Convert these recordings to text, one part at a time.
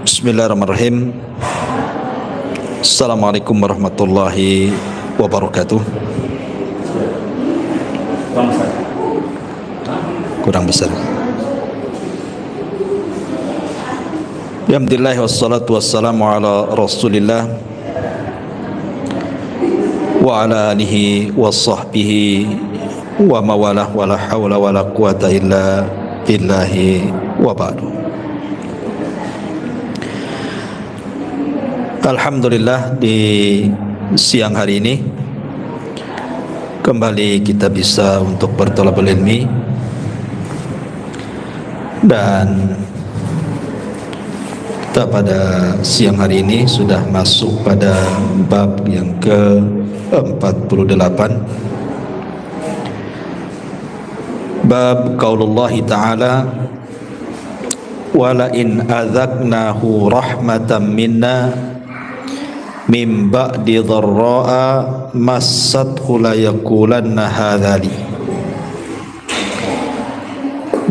Bismillahirrahmanirrahim. Assalamualaikum warahmatullahi wabarakatuh. Kurang besar. Alhamdulillah wassalatu wassalamu ala Rasulillah wa ala alihi wa sahbihi wa mawalah wa la hawla wa la quwata illa billahi wa ba'du. Alhamdulillah, di siang hari ini kembali kita bisa untuk berthalabul ilmi, dan kita pada siang hari ini sudah masuk pada bab yang ke-48, bab qaulullahi ta'ala wala in adzaqnahu rahmatan minna min ba'di dharra'a massathu la yaqulanna hadzali.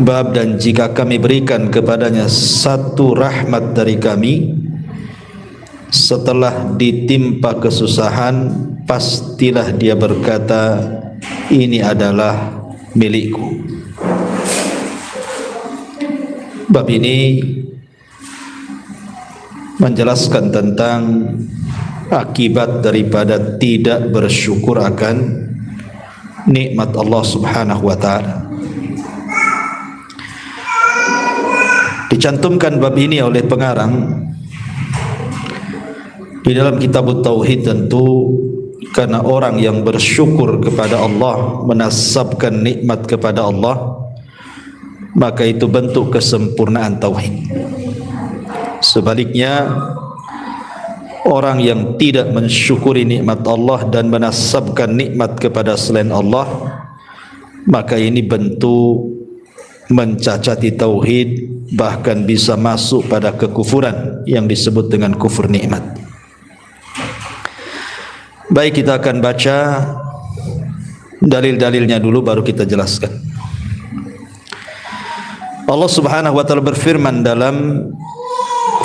Bab dan jika kami berikan kepadanya satu rahmat dari kami setelah ditimpa kesusahan, pastilah dia berkata, ini adalah milikku. Bab ini menjelaskan tentang akibat daripada tidak bersyukur akan nikmat Allah Subhanahu wa taala. Dicantumkan bab ini oleh pengarang di dalam kitab Tauhid, tentu karena orang yang bersyukur kepada Allah, menasabkan nikmat kepada Allah, maka itu bentuk kesempurnaan tauhid. Sebaliknya, orang yang tidak mensyukuri nikmat Allah dan menasabkan nikmat kepada selain Allah, maka ini bentuk mencacati tauhid, bahkan bisa masuk pada kekufuran yang disebut dengan kufur nikmat. Baik, kita akan baca dalil-dalilnya dulu, baru kita jelaskan. Allah Subhanahu wa taala berfirman dalam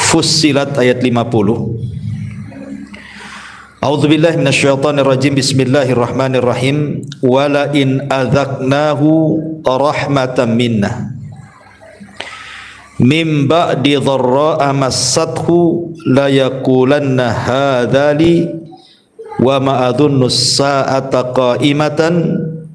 Fussilat ayat 50. A'udzubillahi minasyaitonir rajim. Bismillahirrahmanirrahim. Wala in adzaqnahu rahmatan minna min ba'di dharra'a massathu la yaqulanna hadzali wa ma adhunnu as-sa'ata qa'imatan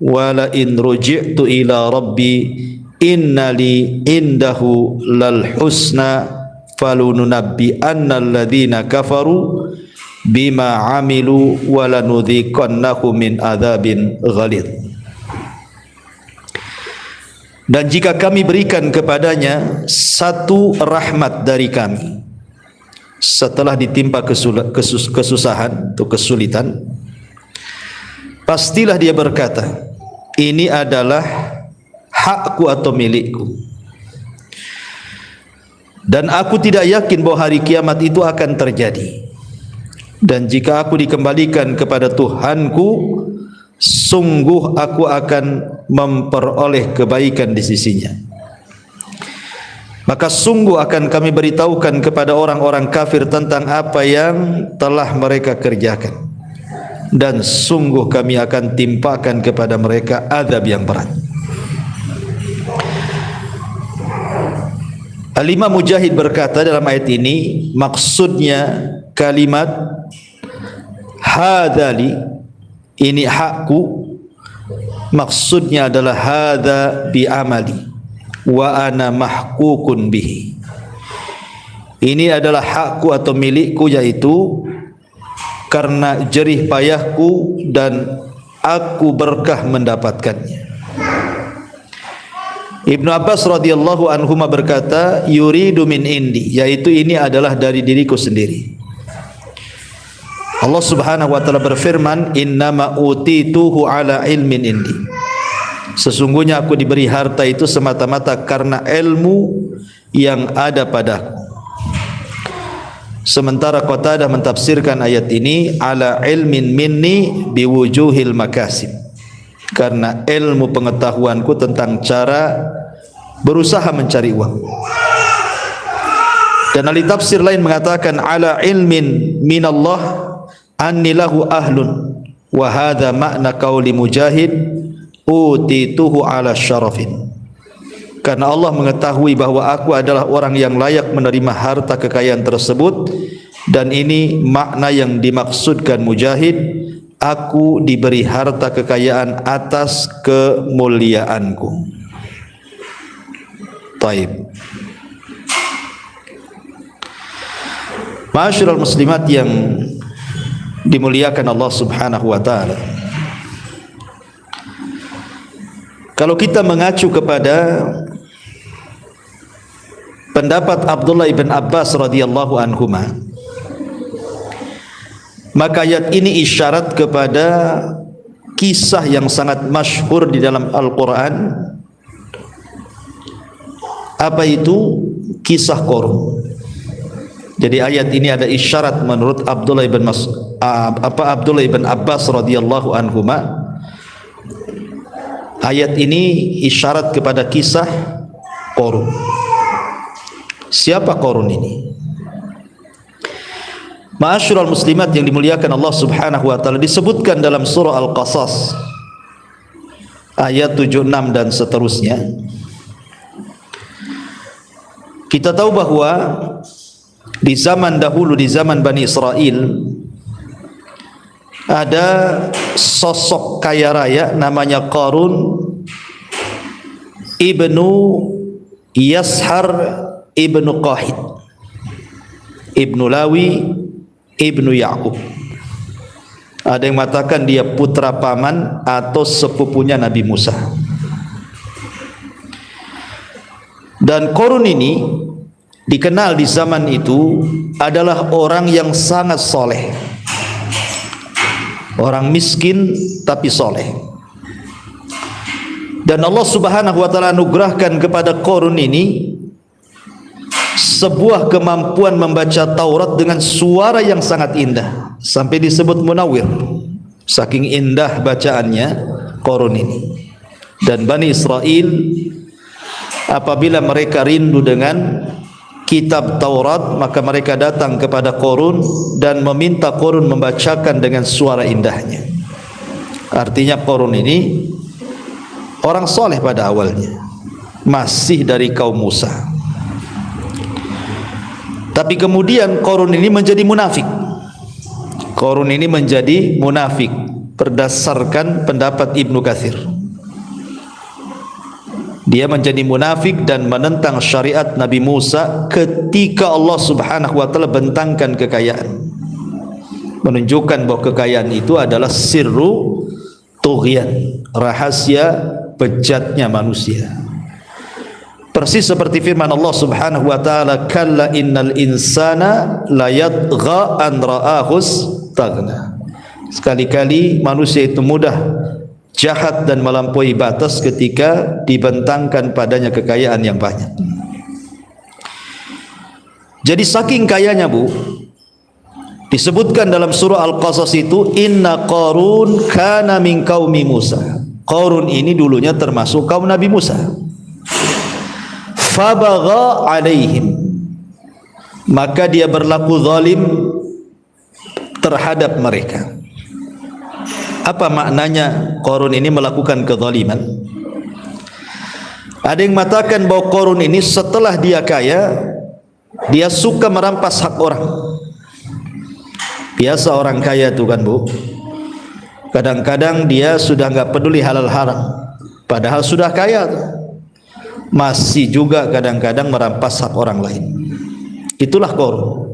wa la in ruji'tu ila rabbi innali indahu lal husna falununabbi annal ladzina kafaru bima amilu walanudhiqannahum min adzabin ghalidh. Dan jika kami berikan kepadanya satu rahmat dari kami setelah ditimpa kesusahan atau kesulitan, pastilah dia berkata, ini adalah hakku atau milikku. Dan aku tidak yakin bahwa hari kiamat itu akan terjadi. Dan jika aku dikembalikan kepada Tuhanku, sungguh aku akan memperoleh kebaikan di sisinya. Maka sungguh akan kami beritahukan kepada orang-orang kafir tentang apa yang telah mereka kerjakan, dan sungguh kami akan timpakan kepada mereka azab yang berat. Al-Imam Mujahid berkata dalam ayat ini, maksudnya kalimat hadzali, ini hakku, maksudnya adalah hadza bi amali wa ana mahkukun bihi. Ini adalah hakku atau milikku, yaitu karena jerih payahku dan aku berkah mendapatkannya. Ibnu Abbas radhiyallahu anhuma berkata, yuridu min indi, yaitu ini adalah dari diriku sendiri. Allah Subhanahu wa taala berfirman, innama utituhu ala ilmin indi, sesungguhnya aku diberi harta itu semata-mata karena ilmu yang ada padaku. Sementara Qatadah mentafsirkan ayat ini ala ilmin minni biwujuhil makasib, karena ilmu pengetahuanku tentang cara berusaha mencari uang. Dan ahli tafsir lain mengatakan ala ilmin minallah anni lahu ahlun, wa hadha makna qauli Mujahid utituhu ala syarafin. Karena Allah mengetahui bahwa aku adalah orang yang layak menerima harta kekayaan tersebut, dan ini makna yang dimaksudkan Mujahid, aku diberi harta kekayaan atas kemuliaanku. Taib. Ma'asyiral muslimat yang dimuliakan Allah Subhanahu wa taala. Kalau kita mengacu kepada pendapat Abdullah ibn Abbas radhiyallahu anhuma, maka ayat ini isyarat kepada kisah yang sangat masyhur di dalam Al-Quran. Apa itu? Kisah Qarun. Jadi ayat ini ada isyarat menurut Abdullah ibn Abbas radhiyallahu anhuma. Ayat ini isyarat kepada kisah Qarun. Siapa Qarun ini? Ma'asyiral muslimat yang dimuliakan Allah Subhanahu wa taala, disebutkan dalam surah Al-Qasas ayat 76 dan seterusnya. Kita tahu bahwa di zaman dahulu, di zaman Bani Israel, ada sosok kaya raya namanya Qarun ibnu Yashar ibnu Qahid ibnu Lawi ibnu Ya'qub. Ada yang mengatakan dia putra paman atau sepupunya Nabi Musa. Dan Qarun ini dikenal di zaman itu adalah orang yang sangat soleh, orang miskin tapi soleh. Dan Allah Subhanahu wa taala anugerahkan kepada Qarun ini sebuah kemampuan membaca Taurat dengan suara yang sangat indah, sampai disebut munawwir, saking indah bacaannya Qarun ini. Dan Bani Israel apabila mereka rindu dengan kitab Taurat, maka mereka datang kepada Qarun dan meminta Qarun membacakan dengan suara indahnya. Artinya Qarun ini orang soleh pada awalnya, masih dari kaum Musa. Tapi kemudian Qarun ini menjadi munafik. Qarun ini menjadi munafik berdasarkan pendapat Ibnu Katsir. Dia menjadi munafik dan menentang syariat Nabi Musa ketika Allah Subhanahu wa taala bentangkan kekayaan, menunjukkan bahwa kekayaan itu adalah sirru tughyan, rahasia bejatnya manusia. Persis seperti firman Allah Subhanahu wa taala, kalla innal insana layatgha an ra'ahu istaghna. Sekali-kali manusia itu mudah jahat dan melampaui batas ketika dibentangkan padanya kekayaan yang banyak. Jadi saking kayanya, Bu, disebutkan dalam surah Al-Qasas itu, inna Qarun kana min qaumi Musa. Qarun ini dulunya termasuk kaum Nabi Musa. Fabagha alaihim, maka dia berlaku zalim terhadap mereka. Apa maknanya Qarun ini melakukan kezaliman? Ada yang mengatakan bahwa Qarun ini setelah dia kaya, dia suka merampas hak orang. Biasa orang kaya itu kan, Bu, kadang-kadang dia sudah enggak peduli halal haram, padahal sudah kaya tuh, masih juga kadang-kadang merampas hak orang lain. Itulah Qarun.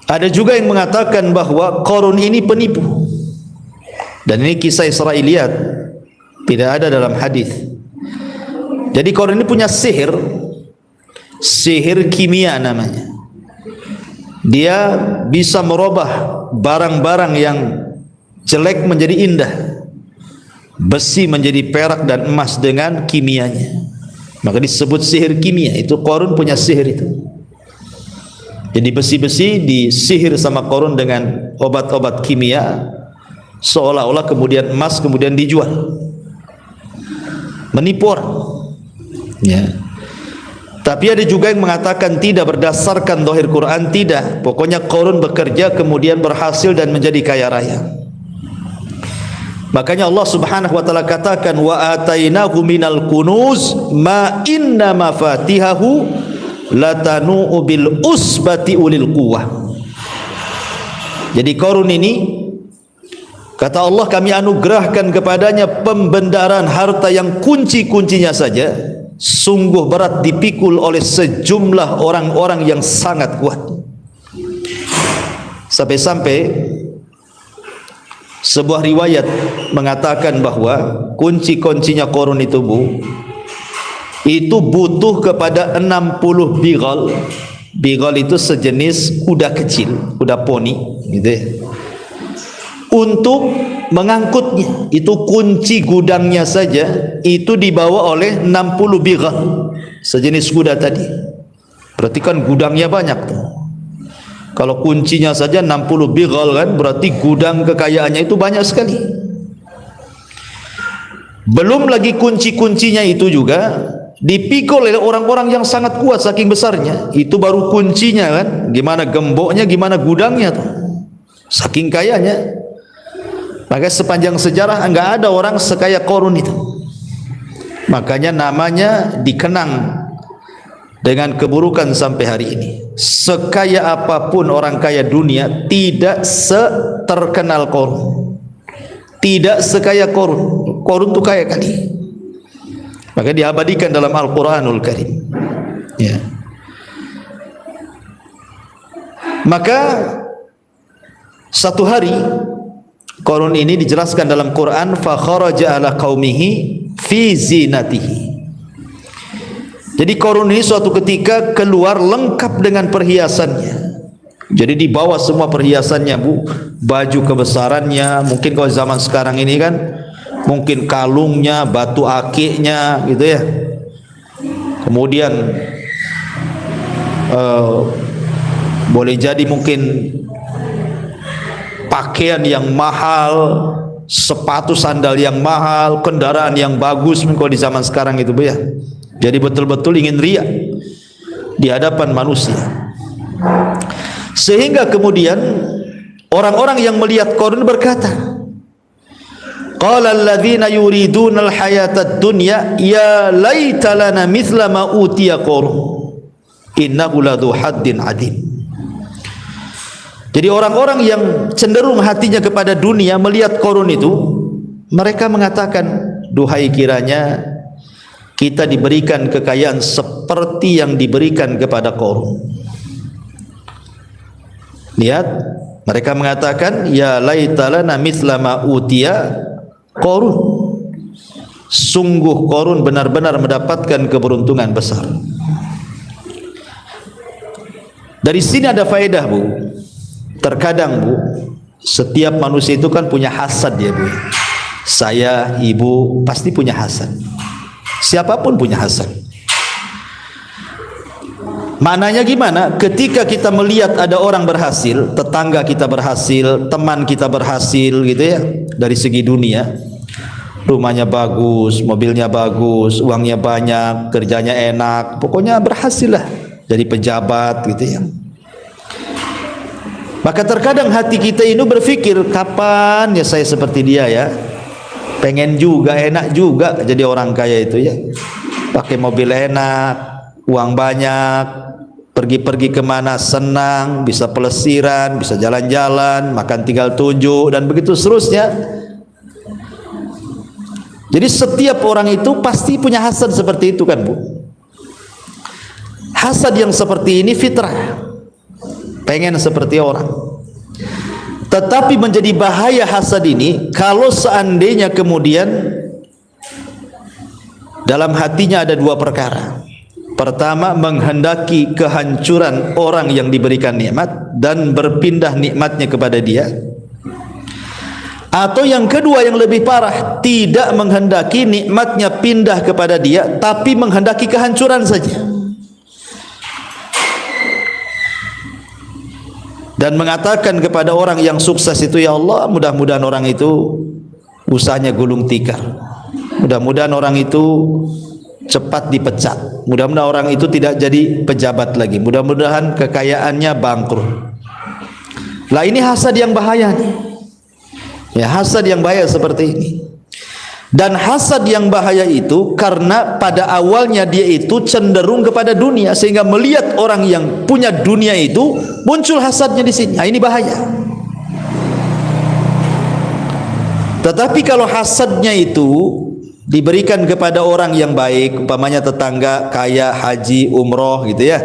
Ada juga yang mengatakan bahwa Qarun ini penipu, dan ini kisah Israiliyat, tidak ada dalam hadis. Jadi Qarun ini punya sihir, sihir kimia namanya. Dia bisa merubah barang-barang yang jelek menjadi indah, besi menjadi perak dan emas dengan kimianya. Maka disebut sihir kimia. Itu Qarun punya sihir itu. Jadi besi-besi disihir sama Qarun dengan obat-obat kimia, seolah-olah kemudian emas kemudian dijual, menipu orang. Ya. Tapi ada juga yang mengatakan tidak berdasarkan zahir Quran, tidak. Pokoknya Qarun bekerja kemudian berhasil dan menjadi kaya raya. Makanya Allah Subhanahu wa taala katakan wa atainahu minal kunuz ma inna mafatihahu latanu bil usbati ulil quwwah. Jadi Qarun ini, kata Allah, kami anugerahkan kepadanya pembendaharaan harta yang kunci-kuncinya saja sungguh berat dipikul oleh sejumlah orang-orang yang sangat kuat. Sampai-sampai sebuah riwayat mengatakan bahwa kunci-kuncinya Qarun itu, Bu, itu butuh kepada 60 bighal. Bighal itu sejenis kuda kecil, kuda poni gitu ya, untuk mengangkutnya. Itu kunci gudangnya saja itu dibawa oleh 60 bighal, sejenis kuda tadi. Berarti kan gudangnya banyak tuh. Kalau kuncinya saja 60 bighal kan, berarti gudang kekayaannya itu banyak sekali. Belum lagi kunci-kuncinya itu juga dipikul oleh orang-orang yang sangat kuat saking besarnya. Itu baru kuncinya kan, gimana gemboknya, gimana gudangnya tuh, saking kayanya. Maka sepanjang sejarah enggak ada orang sekaya Qarun itu. Makanya namanya dikenang dengan keburukan sampai hari ini. Sekaya apapun orang kaya dunia tidak seterkenal Qarun, tidak sekaya Qarun. Qarun itu kaya kali. Maka diabadikan dalam Al-Quranul Karim ya. Maka satu hari Qarun ini dijelaskan dalam Quran, fa kharaja ala qaumihi fi zinatihi. Jadi Qarun ini suatu ketika keluar lengkap dengan perhiasannya. Jadi dibawa semua perhiasannya, Bu, baju kebesarannya, mungkin kalau zaman sekarang ini kan mungkin kalungnya, batu akiknya gitu ya. Kemudian boleh jadi mungkin pakaian yang mahal, sepatu sandal yang mahal, kendaraan yang bagus kalau di zaman sekarang itu, Bu ya. Jadi betul-betul ingin riya di hadapan manusia. Sehingga kemudian orang-orang yang melihat Qarun berkata, qala alladhina yuriduna alhayata ad-dunya ya laita lana mithla ma utiya Qarun innahu ladhu haddin adim. Jadi orang-orang yang cenderung hatinya kepada dunia melihat Qarun itu, mereka mengatakan, duhai kiranya kita diberikan kekayaan seperti yang diberikan kepada Qarun. Lihat, mereka mengatakan ya laita lana mithla ma utiya Qarun. Sungguh Qarun benar-benar mendapatkan keberuntungan besar. Dari sini ada faedah, Bu. Terkadang, Bu, setiap manusia itu kan punya hasad ya, Bu. Saya, Ibu pasti punya hasad. Siapapun punya hasad. Maknanya gimana? Ketika kita melihat ada orang berhasil, tetangga kita berhasil, teman kita berhasil gitu ya, dari segi dunia, rumahnya bagus, mobilnya bagus, uangnya banyak, kerjanya enak, pokoknya berhasil lah, jadi pejabat gitu ya. Maka terkadang hati kita ini berpikir, kapan ya saya seperti dia ya? Pengen juga, enak juga jadi orang kaya itu ya. Pakai mobil enak, uang banyak, pergi-pergi kemana senang, bisa pelesiran, bisa jalan-jalan, makan tinggal tunjuk, dan begitu seterusnya. Jadi setiap orang itu pasti punya hasad seperti itu kan, Bu. Hasad yang seperti ini fitrah, pengen seperti orang. Tetapi menjadi bahaya hasad ini kalau seandainya kemudian dalam hatinya ada dua perkara. Pertama, menghendaki kehancuran orang yang diberikan nikmat dan berpindah nikmatnya kepada dia. Atau yang kedua yang lebih parah, tidak menghendaki nikmatnya pindah kepada dia, tapi menghendaki kehancuran saja. Dan mengatakan kepada orang yang sukses itu, ya Allah, mudah-mudahan orang itu usahanya gulung tikar, mudah-mudahan orang itu cepat dipecat. Mudah-mudahan orang itu tidak jadi pejabat lagi. Mudah-mudahan kekayaannya bangkrut. Lah ini hasad yang bahaya nih. Ya, hasad yang bahaya seperti ini. Dan hasad yang bahaya itu karena pada awalnya dia itu cenderung kepada dunia, sehingga melihat orang yang punya dunia itu muncul hasadnya di sini. Nah, ini bahaya. Tetapi kalau hasadnya itu diberikan kepada orang yang baik, umpamanya tetangga kaya haji umroh gitu ya,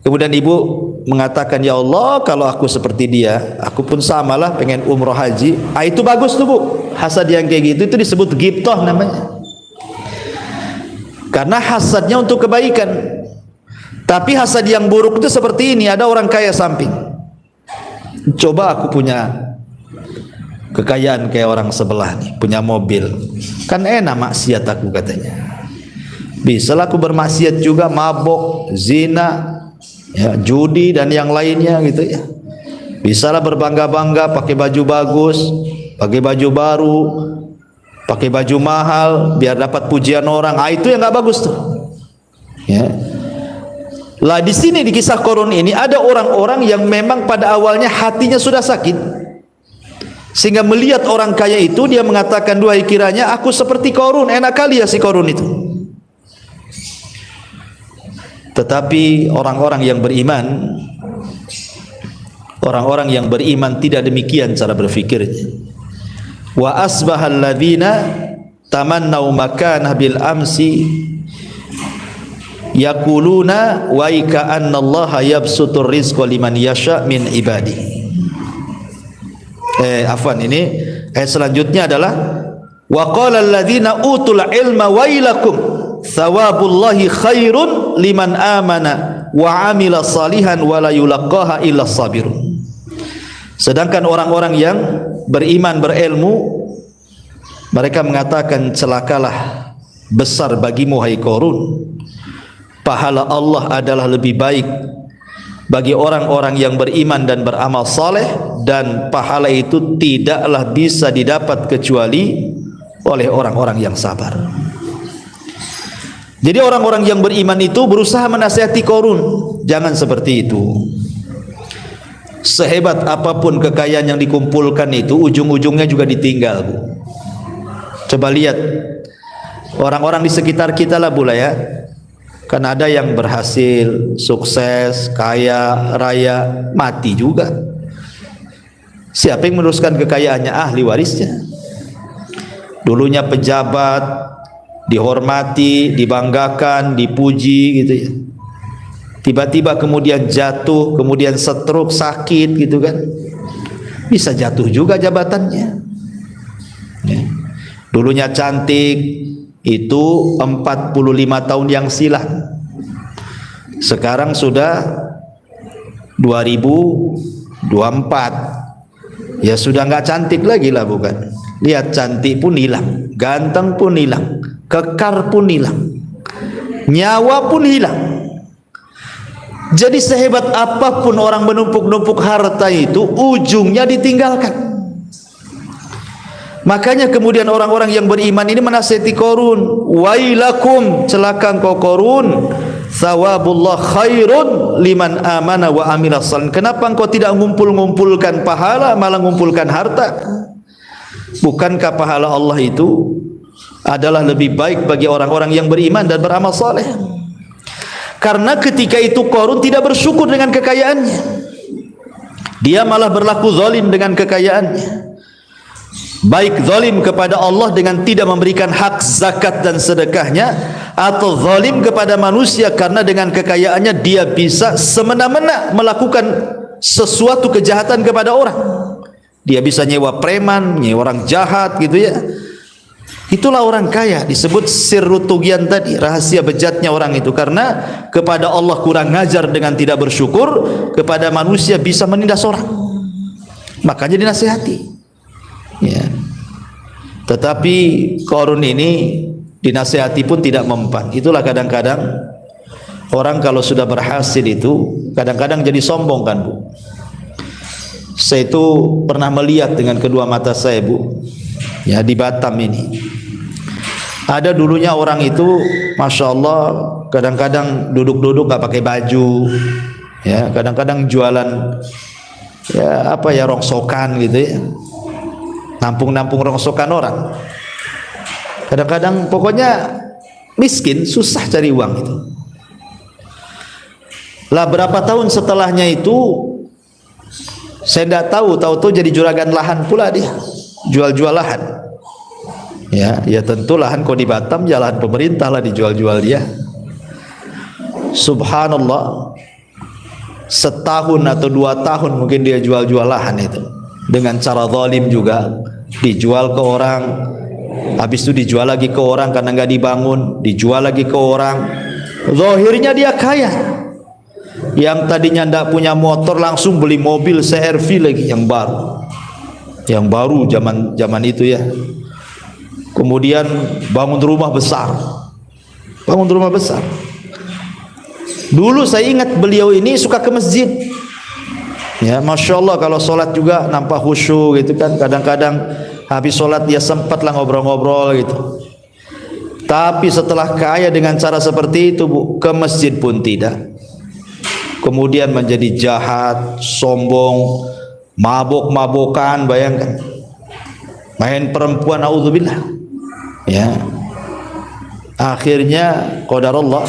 kemudian ibu mengatakan, ya Allah kalau aku seperti dia, aku pun samalah pengen umroh haji, itu bagus tuh bu. Hasad yang kayak gitu itu disebut ghibthah namanya, karena hasadnya untuk kebaikan. Tapi hasad yang buruk itu seperti ini, ada orang kaya samping, coba aku punya kekayaan kayak orang sebelah nih, punya mobil, kan enak maksiat aku katanya. Bisalah aku bermaksiat juga, mabok, zina, ya, judi dan yang lainnya gitu ya. Bisalah berbangga-bangga pakai baju bagus, pakai baju baru, pakai baju mahal biar dapat pujian orang. Itu yang nggak bagus tuh. Ya. Lah di sini di kisah Qarun ini ada orang-orang yang memang pada awalnya hatinya sudah sakit, sehingga melihat orang kaya itu dia mengatakan, duhai kiranya aku seperti Qarun, enak kali ya si Qarun itu. Tetapi orang-orang yang beriman tidak demikian cara berfikirnya. Wa asbahal ladzina tamannau makanah bil amsi yaquluna wa ka'anna Allah yabsutur rizqa liman yasha min ibadi. Ini ayat selanjutnya adalah wa qala alladzina utul ilma wailakum thawabullahi khairun liman amana wa amila salihan wa la yulaqaha illa sabirun. Sedangkan orang-orang yang beriman berilmu, mereka mengatakan, celakalah besar bagimu hai Qarun, pahala Allah adalah lebih baik bagi orang-orang yang beriman dan beramal saleh, dan pahala itu tidaklah bisa didapat kecuali oleh orang-orang yang sabar. Jadi orang-orang yang beriman itu berusaha menasihati Qarun, jangan seperti itu. Sehebat apapun kekayaan yang dikumpulkan itu, ujung-ujungnya juga ditinggal, Bu. Coba lihat orang-orang di sekitar kita lah, Bu, lah ya. Kan ada yang berhasil, sukses, kaya raya, mati juga. Siapa yang meneruskan kekayaannya? Ahli warisnya. Dulunya pejabat, dihormati, dibanggakan, dipuji gitu ya. Tiba-tiba kemudian jatuh, kemudian stroke, sakit gitu kan. Bisa jatuh juga jabatannya. Ya. Dulunya cantik, itu 45 tahun yang silam. Sekarang sudah 2024. Ya sudah nggak cantik lagi lah, bukan? Lihat, cantik pun hilang, ganteng pun hilang, kekar pun hilang, nyawa pun hilang. Jadi sehebat apapun orang menumpuk-numpuk harta itu, ujungnya ditinggalkan. Makanya kemudian orang-orang yang beriman ini menasihati Qarun, wailakum, celaka engkau Qarun, thawabullah khairun liman amana wa amila salihan. Kenapa engkau tidak ngumpul-ngumpulkan pahala, malah ngumpulkan harta? Bukankah pahala Allah itu adalah lebih baik bagi orang-orang yang beriman dan beramal saleh? Karena ketika itu Qarun tidak bersyukur dengan kekayaannya, dia malah berlaku zalim dengan kekayaannya. Baik zalim kepada Allah dengan tidak memberikan hak zakat dan sedekahnya, atau zalim kepada manusia karena dengan kekayaannya dia bisa semena-mena melakukan sesuatu kejahatan kepada orang. Dia bisa nyewa preman, nyewa orang jahat gitu ya. Itulah orang kaya, disebut sirru tughyan tadi, rahasia bejatnya orang itu, karena kepada Allah kurang ngajar dengan tidak bersyukur, kepada manusia bisa menindas orang. Makanya dinasihati. Ya. Tetapi Qarun ini dinasihati pun tidak mempan. Itulah kadang-kadang orang kalau sudah berhasil itu kadang-kadang jadi sombong kan, Bu. Saya itu pernah melihat dengan kedua mata saya, Bu. Ya, di Batam ini Ada dulunya orang itu, masya Allah, kadang-kadang duduk-duduk nggak pakai baju, ya, kadang-kadang jualan, ya apa ya, rongsokan gitu ya, nampung-nampung rongsokan orang. Kadang-kadang pokoknya miskin, susah cari uang itu. Lah berapa tahun setelahnya itu, saya tidak tahu jadi juragan lahan pula dia, jual-jual lahan. Ya tentu lahan kau di Batam, jalan pemerintah lah, dijual-jual dia. Subhanallah, setahun atau 2 tahun mungkin dia jual-jual lahan itu dengan cara zalim juga, dijual ke orang, habis itu dijual lagi ke orang karena nggak dibangun, dijual lagi ke orang. Zahirnya dia kaya, yang tadinya ndak punya motor langsung beli mobil CR-V lagi yang baru zaman itu ya. Kemudian bangun rumah besar. Dulu saya ingat beliau ini suka ke masjid. Ya, masya Allah, kalau sholat juga nampak khusyuk gitu kan. Kadang-kadang habis sholat dia sempatlah ngobrol-ngobrol gitu. Tapi setelah kaya dengan cara seperti itu, Bu, ke masjid pun tidak. Kemudian menjadi jahat, sombong, mabok-mabokan, bayangkan. Main perempuan, naudzubillah. Ya, akhirnya qadarullah,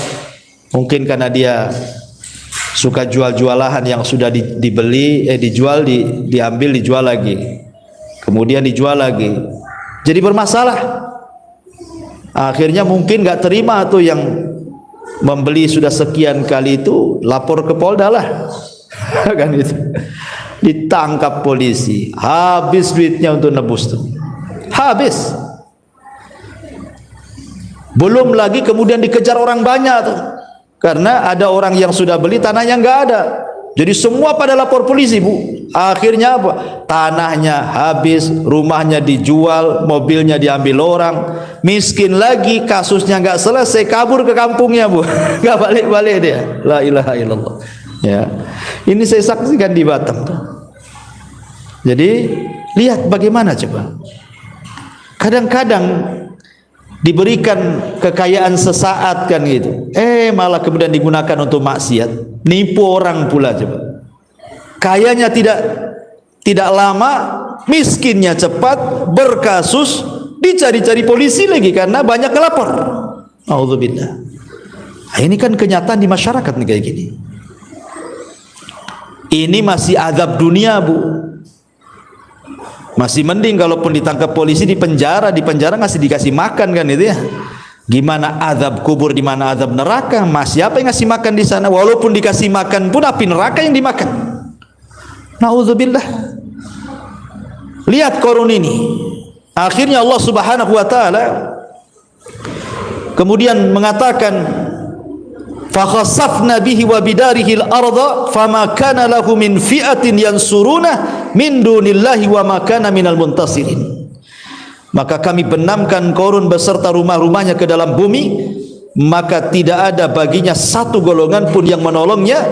mungkin karena dia suka jual-jual lahan yang sudah dijual, diambil, dijual lagi, kemudian dijual lagi, jadi bermasalah. Akhirnya mungkin nggak terima tuh yang membeli sudah sekian kali itu, lapor ke Polda lah. Kan itu, ditangkap polisi, habis duitnya untuk nebus tuh, habis. Belum lagi kemudian dikejar orang banyak tuh, karena ada orang yang sudah beli tanahnya nggak ada, jadi semua pada lapor polisi, Bu. Akhirnya apa? Tanahnya habis, rumahnya dijual, mobilnya diambil orang, miskin lagi, kasusnya nggak selesai, kabur ke kampungnya, Bu. Nggak balik-balik dia. La ilaha illallah. Ya, ini saya saksikan di Batam tuh. Jadi lihat bagaimana coba, kadang-kadang diberikan kekayaan sesaat kan gitu, malah kemudian digunakan untuk maksiat, nipu orang pula coba. Kayanya tidak lama, miskinnya cepat, berkasus, dicari-cari polisi lagi karena banyak lapor. Auzubillah. Nah, ini kan kenyataan di masyarakat nih kayak gini. Ini masih azab dunia, Bu. Masih mending kalaupun ditangkap polisi, di penjara dikasih makan kan itu ya. Gimana azab kubur, di mana azab neraka? Masih apa yang ngasih makan di sana? Walaupun dikasih makan pun api neraka yang dimakan. Nauzubillah. Lihat Qarun ini. Akhirnya Allah Subhanahu wa taala kemudian mengatakan, فَخَسَفْنَا بِهِ وَبِدَارِهِ الْأَرْضَ فَمَا كَانَ لَهُ مِنْ فِئَةٍ يَنْصُرُونَهُ مِنْ دُونِ اللَّهِ وَمَا كَانَ مِنَ الْمُنْتَصِرِينَ. Maka kami benamkan Qarun beserta rumah-rumahnya ke dalam bumi, maka tidak ada baginya satu golongan pun yang menolongnya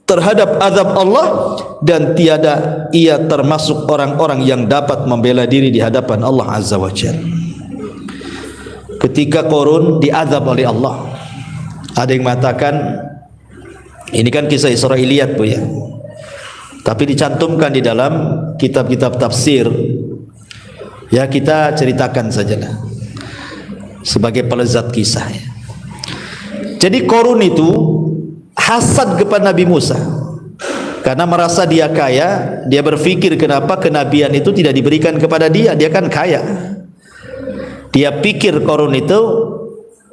terhadap azab Allah, dan tiada ia termasuk orang-orang yang dapat membela diri di hadapan Allah Azza wa Jalla. Ketika Qarun diazab oleh Allah, ada yang mengatakan ini kan kisah Israiliyat, Bu ya, tapi dicantumkan di dalam kitab-kitab tafsir. Ya, kita ceritakan sajalah sebagai pelezat kisah ya. Jadi Qarun itu hasad kepada Nabi Musa karena merasa dia kaya. Dia berpikir kenapa kenabian itu tidak diberikan kepada dia, dia kan kaya. Dia pikir Qarun itu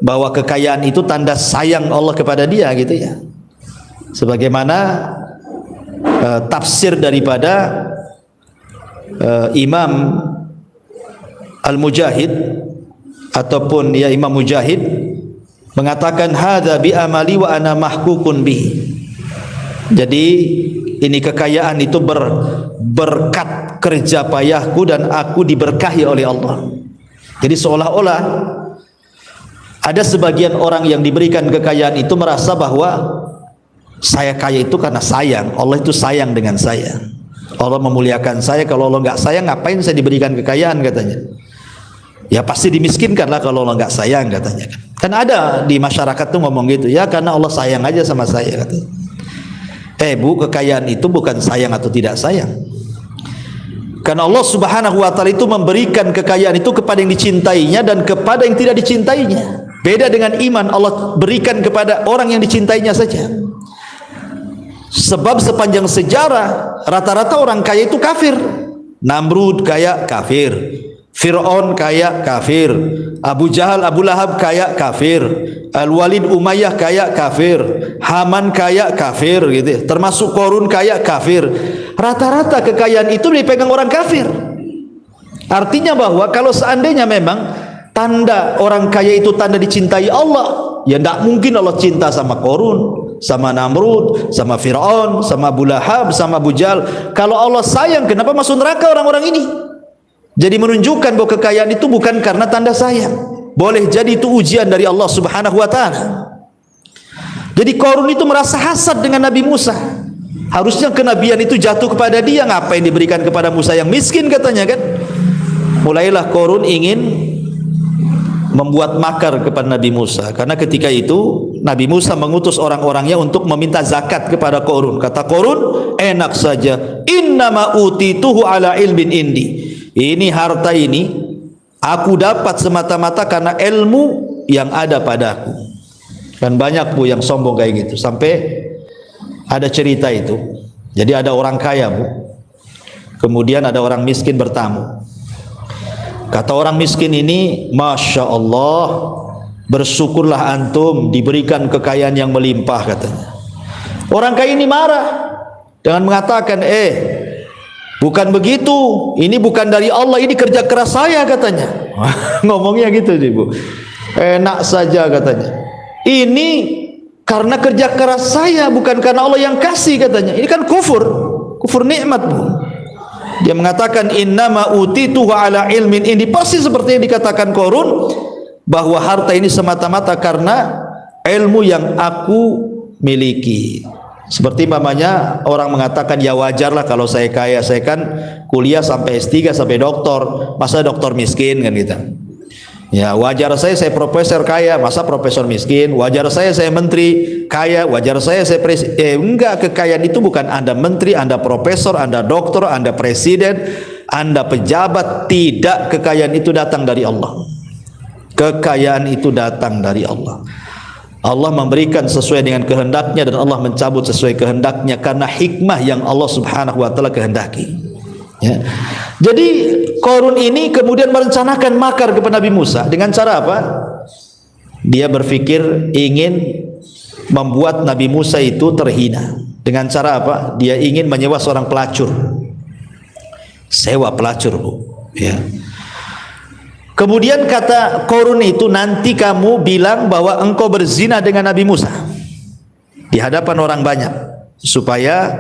bahwa kekayaan itu tanda sayang Allah kepada dia gitu ya. Sebagaimana tafsir daripada Imam Al-Mujahid ataupun ya Imam Mujahid mengatakan hadza bi amali wa ana mahkukun bihi. Jadi ini kekayaan itu berkat kerja payahku dan aku diberkahi oleh Allah. Jadi seolah-olah ada sebagian orang yang diberikan kekayaan itu merasa bahwa saya kaya itu karena sayang. Allah itu sayang dengan saya. Allah memuliakan saya. Kalau Allah nggak sayang, ngapain saya diberikan kekayaan, katanya. Ya pasti dimiskinkan lah kalau Allah nggak sayang katanya. Kan ada di masyarakat tuh ngomong gitu, ya karena Allah sayang aja sama saya katanya. Bu, kekayaan itu bukan sayang atau tidak sayang. Karena Allah Subhanahu wa taala itu memberikan kekayaan itu kepada yang dicintainya dan kepada yang tidak dicintainya. Beda dengan iman, Allah berikan kepada orang yang dicintainya saja. Sebab sepanjang sejarah rata-rata orang kaya itu kafir. Namrud kaya kafir, Fir'aun kaya kafir, Abu Jahal, Abu Lahab kaya kafir, Al-Walid Umayyah kaya kafir, Haman kaya kafir gitu. Termasuk Qarun kaya kafir. Rata-rata kekayaan itu dipegang orang kafir. Artinya bahwa kalau seandainya memang tanda orang kaya itu tanda dicintai Allah, ya tidak mungkin Allah cinta sama Qarun, sama Namrud, sama Fir'aun, sama Abu Lahab, sama Abu Jahal. Kalau Allah sayang, kenapa masuk neraka orang-orang ini? Jadi menunjukkan bahwa kekayaan itu bukan karena tanda sayang. Boleh jadi itu ujian dari Allah Subhanahu wa taala. Jadi Qarun itu merasa hasad dengan Nabi Musa. Harusnya kenabian itu jatuh kepada dia, ngapain diberikan kepada Musa yang miskin katanya kan? Mulailah Qarun ingin membuat makar kepada Nabi Musa, karena ketika itu Nabi Musa mengutus orang-orangnya untuk meminta zakat kepada Qarun. Kata Qarun, enak saja, innama utituhu ala ilmin indi. Ini harta ini aku dapat semata-mata karena ilmu yang ada padaku. Kan banyak Bu yang sombong kayak gitu. Sampai ada cerita itu. Jadi ada orang kaya Bu, kemudian ada orang miskin bertamu. Kata orang miskin ini, Masya Allah, bersyukurlah antum diberikan kekayaan yang melimpah katanya. Orang kaya ini marah dengan mengatakan, bukan begitu, ini bukan dari Allah, ini kerja keras saya katanya. Ngomongnya gitu Bu. Enak saja katanya. Ini karena kerja keras saya, bukan karena Allah yang kasih katanya. Ini kan kufur nikmat Bu. Dia mengatakan innama utituhu ala ilmin indi, pasti seperti yang dikatakan Qarun, bahwa harta ini semata-mata karena ilmu yang aku miliki. Seperti mamanya orang mengatakan, ya wajarlah kalau saya kaya, saya kan kuliah sampai S3 sampai doktor, masa doktor miskin kan gitu. Ya wajar saya profesor kaya, masa profesor miskin. Wajar saya menteri kaya, wajar saya presiden. Enggak, kekayaan itu bukan Anda menteri, Anda profesor, Anda doktor, Anda presiden, Anda pejabat. Tidak, kekayaan itu datang dari Allah. Kekayaan itu datang dari Allah. Allah memberikan sesuai dengan kehendaknya dan Allah mencabut sesuai kehendaknya karena hikmah yang Allah Subhanahu wa taala kehendaki. Ya. Jadi Qarun ini kemudian merencanakan makar kepada Nabi Musa dengan cara apa? Dia berpikir ingin membuat Nabi Musa itu terhina. Dengan cara apa? Dia ingin menyewa seorang pelacur. Sewa pelacur Bu. Ya. Kemudian kata Qarun itu, nanti kamu bilang bahwa engkau berzina dengan Nabi Musa di hadapan orang banyak supaya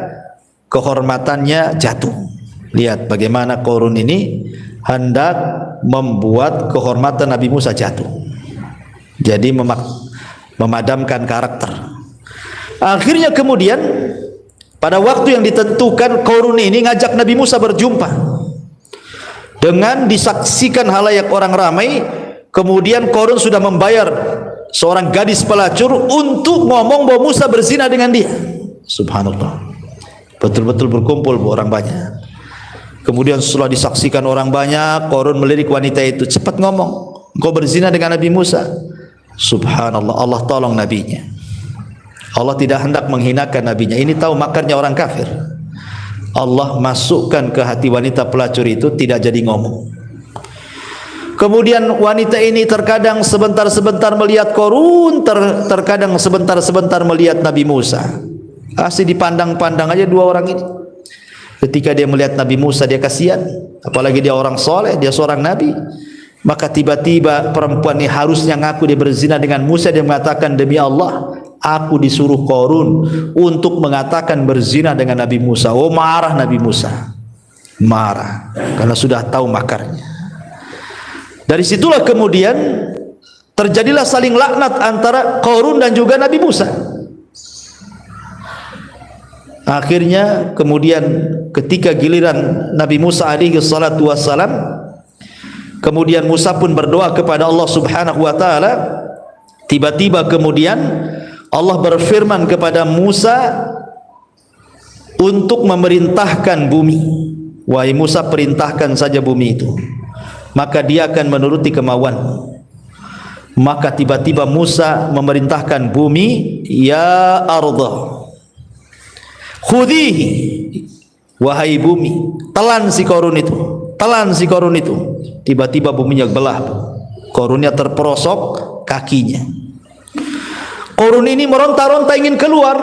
kehormatannya jatuh. Lihat bagaimana Qarun ini hendak membuat kehormatan Nabi Musa jatuh. Jadi memadamkan karakter. Akhirnya kemudian pada waktu yang ditentukan, Qarun ini ngajak Nabi Musa berjumpa. Dengan disaksikan halayak orang ramai, kemudian Qarun sudah membayar seorang gadis pelacur untuk ngomong bahwa Musa berzina dengan dia. Subhanallah. Betul-betul berkumpul orang banyak. Kemudian setelah disaksikan orang banyak, Qarun melirik wanita itu, cepat ngomong, engkau berzina dengan Nabi Musa. Subhanallah, Allah tolong nabinya. Allah tidak hendak menghinakan nabinya. Ini tahu makarnya orang kafir. Allah masukkan ke hati wanita pelacur itu, tidak jadi ngomong. Kemudian wanita ini terkadang sebentar-sebentar melihat Qarun, terkadang sebentar-sebentar melihat Nabi Musa. Asli dipandang-pandang aja dua orang ini. Ketika dia melihat Nabi Musa, dia kasihan, apalagi dia orang soleh, dia seorang nabi. Maka tiba-tiba perempuan ini harusnya ngaku dia berzina dengan Musa, dia mengatakan, demi Allah, aku disuruh Qarun untuk mengatakan berzina dengan Nabi Musa. Oh, marah Nabi Musa, marah karena sudah tahu makarnya. Dari situlah kemudian terjadilah saling laknat antara Qarun dan juga Nabi Musa. Akhirnya kemudian ketika giliran Nabi Musa alaihi salatu wassalam, Kemudian Musa pun berdoa kepada Allah Subhanahu wa taala. Tiba-tiba kemudian Allah berfirman kepada Musa untuk memerintahkan bumi. Wahai Musa, perintahkan saja bumi itu, maka dia akan menuruti kemauanmu. Maka tiba-tiba Musa memerintahkan bumi, ya ardha khudhihi, wahai bumi, telan si Qarun itu, telan si Qarun itu. Tiba-tiba buminya belah, Qarunnya terperosok kakinya. Qarun ini meronta-ronta ingin keluar,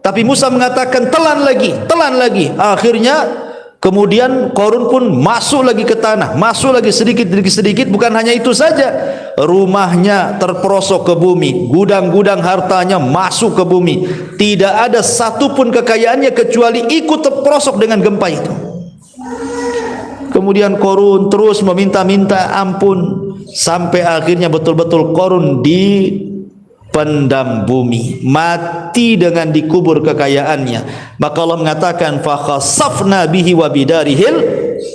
tapi Musa mengatakan telan lagi, telan lagi. Akhirnya kemudian Qarun pun masuk lagi ke tanah, masuk lagi sedikit demi sedikit. Bukan hanya itu saja, rumahnya terperosok ke bumi, gudang-gudang hartanya masuk ke bumi. Tidak ada satupun kekayaannya kecuali ikut terperosok dengan gempa itu. Kemudian Qarun terus meminta-minta ampun sampai akhirnya betul-betul Qarun dipendam bumi, mati dengan dikubur kekayaannya. Maka Allah mengatakan fa khasafna bihi wa bidarihil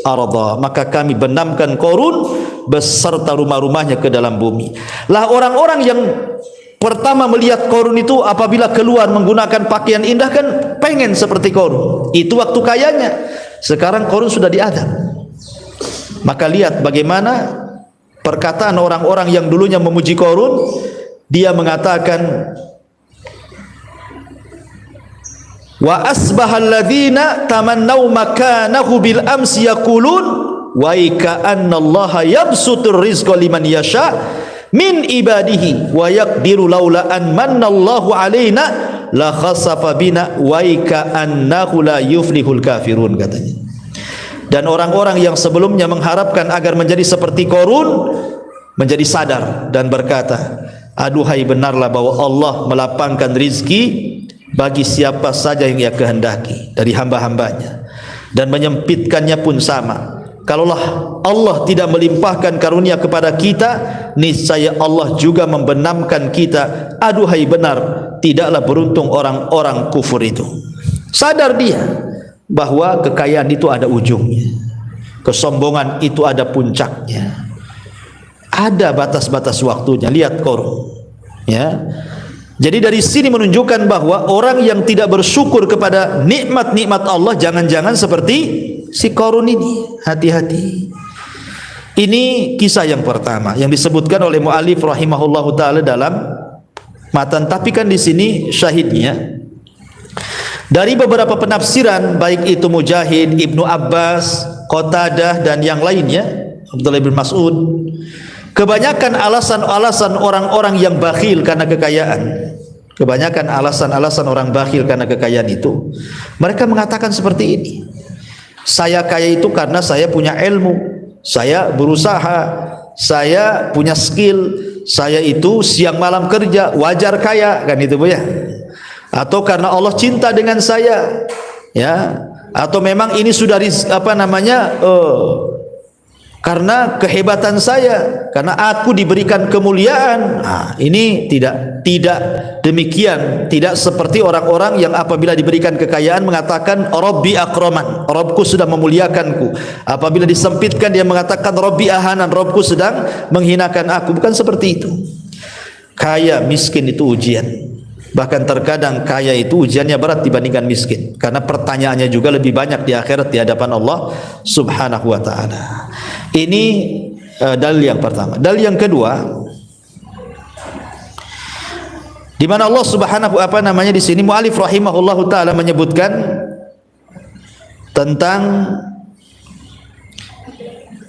arda, maka kami benamkan Qarun beserta rumah-rumahnya ke dalam bumi. Lah orang-orang yang pertama melihat Qarun itu apabila keluar menggunakan pakaian indah kan pengen seperti Qarun. Itu waktu kayanya. Sekarang Qarun sudah diadab. Maka lihat bagaimana perkataan orang-orang yang dulunya memuji Qarun. Dia mengatakan, wa asbahal ladzina tamannau makanahu bil amsi yaqulun wa ka'anna Allah yabsutur rizqa liman yasha min ibadihi wa yaqdiru laula an mannallahu alaina la khasafa bina wa ka'annahu la yuflihul kafirun, katanya. Dan orang-orang yang sebelumnya mengharapkan agar menjadi seperti Qarun menjadi sadar dan berkata, aduhai, benarlah bahwa Allah melapangkan rizki bagi siapa saja yang Ia kehendaki dari hamba-hambanya, dan menyempitkannya pun sama. Kalaulah Allah tidak melimpahkan karunia kepada kita, niscaya Allah juga membenamkan kita. Aduhai, benar tidaklah beruntung orang-orang kufur itu. Sadar dia bahwa kekayaan itu ada ujungnya, kesombongan itu ada puncaknya, ada batas-batas waktunya. Lihat Qarun, ya. Jadi dari sini menunjukkan bahwa orang yang tidak bersyukur kepada nikmat-nikmat Allah jangan-jangan seperti si Qarun ini. Hati-hati. Ini kisah yang pertama yang disebutkan oleh mu'alif rahimahullahu taala dalam matan. Tapi kan di sini syahidnya dari beberapa penafsiran, baik itu Mujahid, Ibnu Abbas, Qatadah dan yang lainnya, Abdullah bin Mas'ud. Kebanyakan alasan-alasan orang-orang yang bakhil karena kekayaan, kebanyakan alasan-alasan orang bakhil karena kekayaan itu, mereka mengatakan seperti ini: saya kaya itu karena saya punya ilmu, saya berusaha, saya punya skill, saya itu siang malam kerja, wajar kaya, kan itu Bu ya. Atau karena Allah cinta dengan saya, ya. Atau memang ini sudah karena kehebatan saya, karena aku diberikan kemuliaan. Nah, ini tidak demikian, tidak seperti orang-orang yang apabila diberikan kekayaan mengatakan Rabbi akraman, Rabbku sudah memuliakanku. Apabila disempitkan dia mengatakan Rabbi ahanan, Rabbku sedang menghinakan aku. Bukan seperti itu. Kaya miskin itu ujian. Bahkan terkadang kaya itu ujiannya berat dibandingkan miskin, karena pertanyaannya juga lebih banyak di akhirat di hadapan Allah Subhanahu wa taala. Ini dalil yang pertama. Dalil yang kedua, di mana Allah Subhanahu di sini mu'alif rahimahullahu taala menyebutkan tentang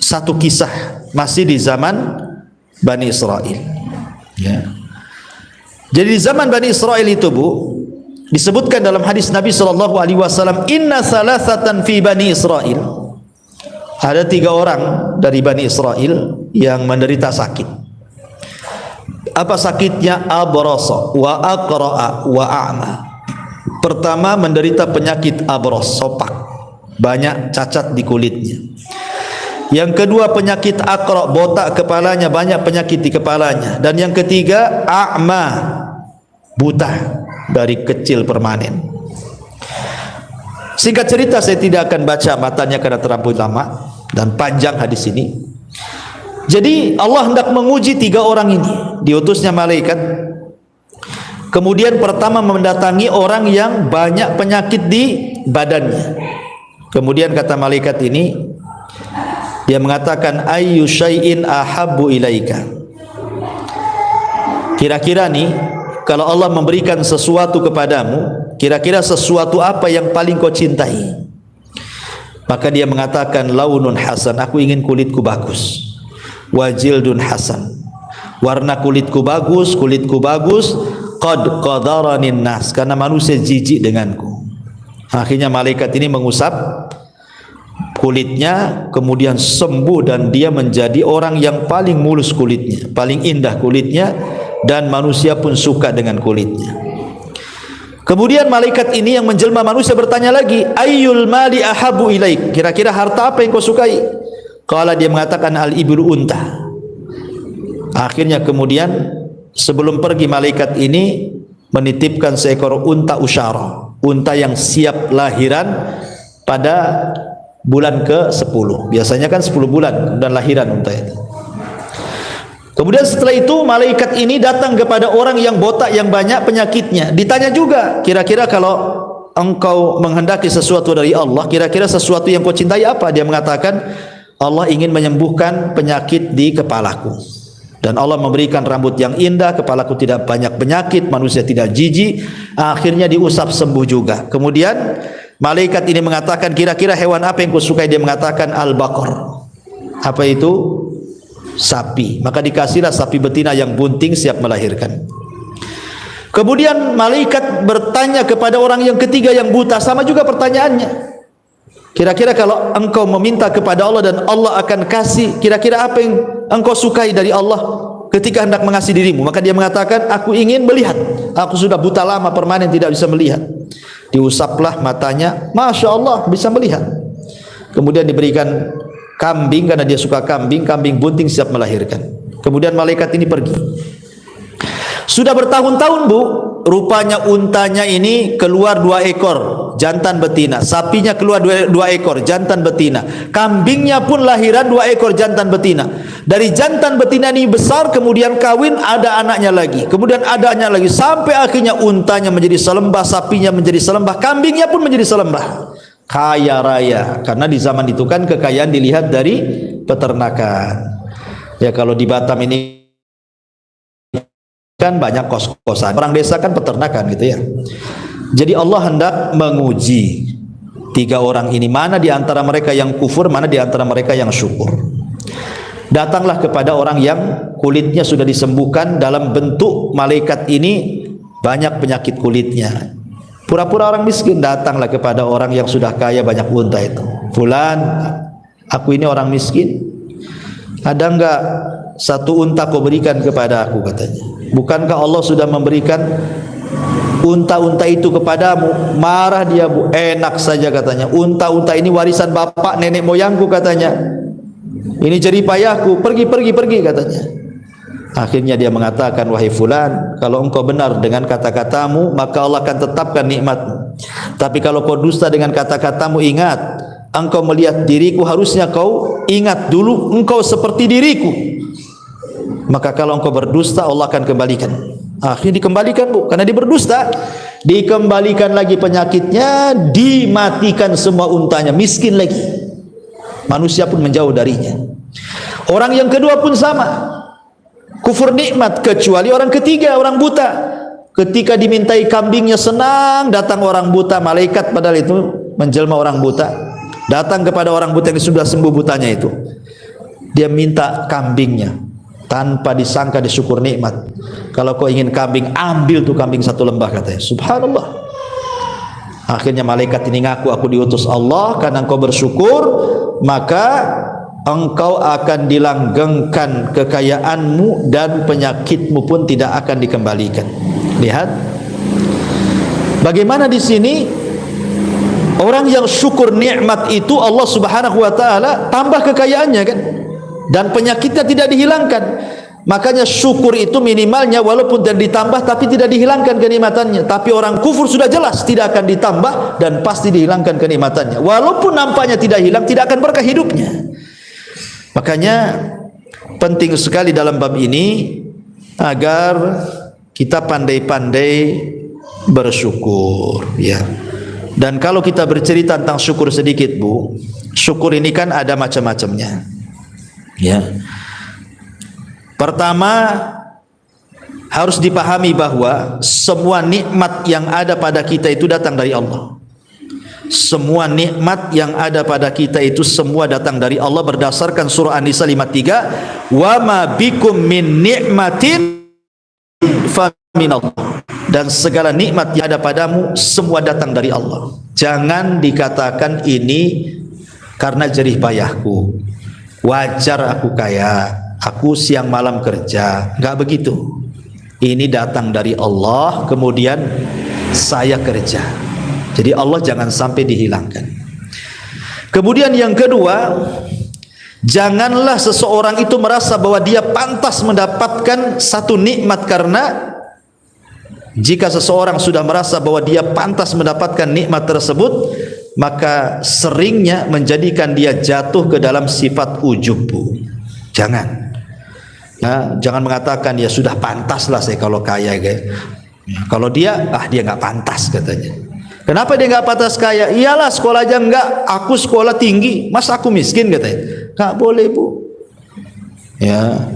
satu kisah masih di zaman Bani Israel, ya. Jadi di zaman Bani Israel itu Bu, disebutkan dalam hadis Nabi SAW, inna salasatan fi Bani Israel, ada 3 orang dari Bani Israel yang menderita sakit. Apa sakitnya? Abrasa wa aqra'a wa a'ma. Pertama menderita penyakit abros, sopak, banyak cacat di kulitnya. Yang kedua penyakit aqra, botak kepalanya, banyak penyakit di kepalanya. Dan yang ketiga a'ma, buta dari kecil permanen. Singkat cerita, saya tidak akan baca matanya karena terlampau lama dan panjang hadis ini. Jadi Allah hendak menguji 3 orang ini. Diutusnya malaikat. Kemudian pertama mendatangi orang yang banyak penyakit di badannya. Kemudian kata malaikat ini, dia mengatakan, ayyu syai'in ahabbu ilaika. Kira-kira nih, kalau Allah memberikan sesuatu kepadamu, kira-kira sesuatu apa yang paling kau cintai? Maka dia mengatakan, launun hasan, aku ingin kulitku bagus. Wajildun hasan, warna kulitku bagus, qad qadaranin nas, karena manusia jijik denganku. Akhirnya malaikat ini mengusap kulitnya, kemudian sembuh dan dia menjadi orang yang paling mulus kulitnya, paling indah kulitnya, dan manusia pun suka dengan kulitnya. Kemudian malaikat ini yang menjelma manusia bertanya lagi, ayyul mali ahabu ilaik, kira-kira harta apa yang kau sukai? Qala, dia mengatakan al-iblu, unta. Akhirnya kemudian sebelum pergi malaikat ini menitipkan seekor unta usyara, unta yang siap lahiran pada bulan ke-10. Biasanya kan 10 bulan dan lahiran unta itu. Kemudian setelah itu malaikat ini datang kepada orang yang botak yang banyak penyakitnya. Ditanya juga, kira-kira kalau engkau menghendaki sesuatu dari Allah, kira-kira sesuatu yang kau cintai apa? Dia mengatakan, Allah ingin menyembuhkan penyakit di kepalaku, dan Allah memberikan rambut yang indah, kepalaku tidak banyak penyakit, manusia tidak jijik. Akhirnya diusap sembuh juga. Kemudian malaikat ini mengatakan, kira-kira hewan apa yang kau sukai? Dia mengatakan al-baqar. Apa itu? Sapi. Maka dikasihlah sapi betina yang bunting siap melahirkan. Kemudian malaikat bertanya kepada orang yang ketiga yang buta, sama juga pertanyaannya. Kira-kira kalau engkau meminta kepada Allah dan Allah akan kasih, kira-kira apa yang engkau sukai dari Allah ketika hendak mengasihi dirimu? Maka dia mengatakan, aku ingin melihat, aku sudah buta lama permanen tidak bisa melihat. Diusaplah matanya, Masya Allah bisa melihat. Kemudian diberikan kambing, karena dia suka kambing, kambing bunting siap melahirkan. Kemudian malaikat ini pergi. Sudah bertahun-tahun bu, rupanya untanya ini keluar 2 ekor jantan betina, sapinya keluar 2 ekor jantan betina, kambingnya pun lahiran 2 ekor jantan betina. Dari jantan betina ini besar, kemudian kawin, ada anaknya lagi, kemudian ada anaknya lagi, sampai akhirnya untanya menjadi selembah, sapinya menjadi selembah, kambingnya pun menjadi selembah. Kaya raya, karena di zaman itu kan kekayaan dilihat dari peternakan. Ya kalau di Batam ini kan banyak kos-kosan, orang desa kan peternakan gitu ya. Jadi Allah hendak menguji 3 orang ini, mana di antara mereka yang kufur, mana di antara mereka yang syukur. Datanglah kepada orang yang kulitnya sudah disembuhkan dalam bentuk malaikat ini, banyak penyakit kulitnya. Pura-pura orang miskin, datanglah kepada orang yang sudah kaya banyak unta itu. Fulan, aku ini orang miskin, ada enggak 1 unta kau berikan kepada aku, katanya. Bukankah Allah sudah memberikan unta-unta itu kepadamu? Marah dia bu, enak saja katanya, unta-unta ini warisan bapak nenek moyangku katanya, ini jerih payahku, pergi katanya. Akhirnya dia mengatakan, wahai fulan, kalau engkau benar dengan kata-katamu, maka Allah akan tetapkan nikmatmu. Tapi kalau kau dusta dengan kata-katamu, ingat, engkau melihat diriku, harusnya kau ingat dulu engkau seperti diriku. Maka kalau engkau berdusta, Allah akan kembalikan. Akhirnya dikembalikan bu, karena dia berdusta, dikembalikan lagi penyakitnya, dimatikan semua untanya, miskin lagi. Manusia pun menjauh darinya. Orang yang kedua pun sama, kufur nikmat, kecuali orang ketiga, orang buta. Ketika dimintai kambingnya senang, datang orang buta, malaikat padahal itu menjelma orang buta, datang kepada orang buta yang sudah sembuh butanya itu. Dia minta kambingnya, tanpa disangka disyukur nikmat. Kalau kau ingin kambing, ambil tuh kambing 1 lembah, katanya. Subhanallah. Akhirnya malaikat ini ngaku, aku diutus Allah, karena engkau bersyukur, maka engkau akan dilanggengkan kekayaanmu dan penyakitmu pun tidak akan dikembalikan. Lihat bagaimana di sini orang yang syukur nikmat itu Allah Subhanahu wa taala tambah kekayaannya kan, dan penyakitnya tidak dihilangkan. Makanya syukur itu minimalnya walaupun tidak ditambah tapi tidak dihilangkan kenikmatannya. Tapi orang kufur sudah jelas tidak akan ditambah dan pasti dihilangkan kenikmatannya. Walaupun nampaknya tidak hilang, tidak akan berkah hidupnya. Makanya penting sekali dalam bab ini agar kita pandai-pandai bersyukur, ya. Dan kalau kita bercerita tentang syukur sedikit, Bu, syukur ini kan ada macam-macamnya, ya. Pertama, harus dipahami bahwa semua nikmat yang ada pada kita itu datang dari Allah. Semua nikmat yang ada pada kita itu semua datang dari Allah berdasarkan surah An-Nisa 53, wa ma bikum min nikmatin fa minallah. Dan segala nikmat yang ada padamu semua datang dari Allah. Jangan dikatakan ini karena jerih payahku, wajar aku kaya, aku siang malam kerja. Enggak begitu. Ini datang dari Allah, kemudian saya kerja. Jadi Allah jangan sampai dihilangkan. Kemudian yang kedua, janganlah seseorang itu merasa bahwa dia pantas mendapatkan satu nikmat, karena jika seseorang sudah merasa bahwa dia pantas mendapatkan nikmat tersebut, maka seringnya menjadikan dia jatuh ke dalam sifat ujub, Bu. Jangan. Ya, jangan mengatakan ya sudah pantas lah saya kalau kaya, guys. Kalau dia nggak pantas katanya. Kenapa dia nggak pantas kaya? Iyalah sekolah aja enggak, aku sekolah tinggi, masa aku miskin katanya. Nggak boleh, Bu. Ya.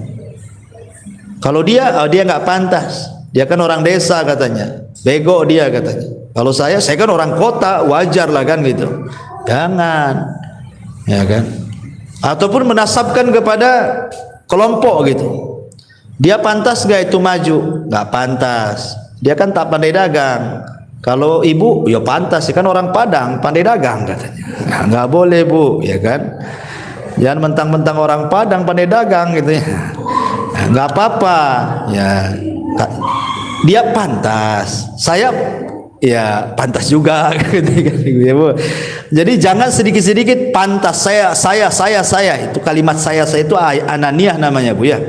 Kalau dia nggak pantas. Dia kan orang desa katanya. Bego dia katanya. Kalau saya kan orang kota, wajar lah kan gitu. Jangan. Ya kan? Ataupun menasabkan kepada kelompok gitu. Dia pantas gak itu maju? Nggak pantas. Dia kan tak pandai dagang. Kalau ibu, ya pantas, ya kan orang Padang, pandai dagang katanya. Nah, nggak boleh, Bu, ya kan? Jangan mentang-mentang orang Padang pandai dagang gitu ya. Nah, nggak apa-apa, ya. Dia pantas, saya ya pantas juga gitu ya, Bu. Jadi jangan sedikit-sedikit pantas saya. Itu kalimat saya itu ananiyah namanya, Bu, ya.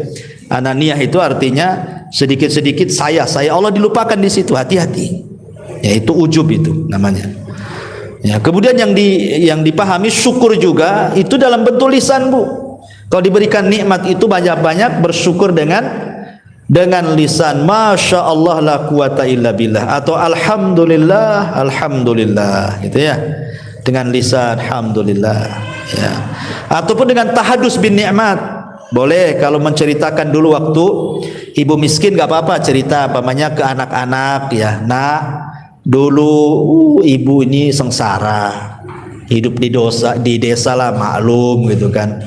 Ananiyah itu artinya sedikit-sedikit saya. Allah dilupakan di situ, hati-hati. Yaitu ujub itu namanya. Ya, kemudian yang dipahami syukur juga itu dalam bentuk lisan, Bu. Kalau diberikan nikmat itu banyak-banyak bersyukur dengan lisan. Masya Allah la quwata illa billah, atau alhamdulillah gitu ya. Dengan lisan alhamdulillah, ya. Ataupun dengan tahadus bin nikmat. Boleh kalau menceritakan dulu waktu ibu miskin nggak apa-apa, cerita apamanya ke anak-anak, ya. Nah, dulu ibu ini sengsara, hidup di desa lah, maklum gitu kan.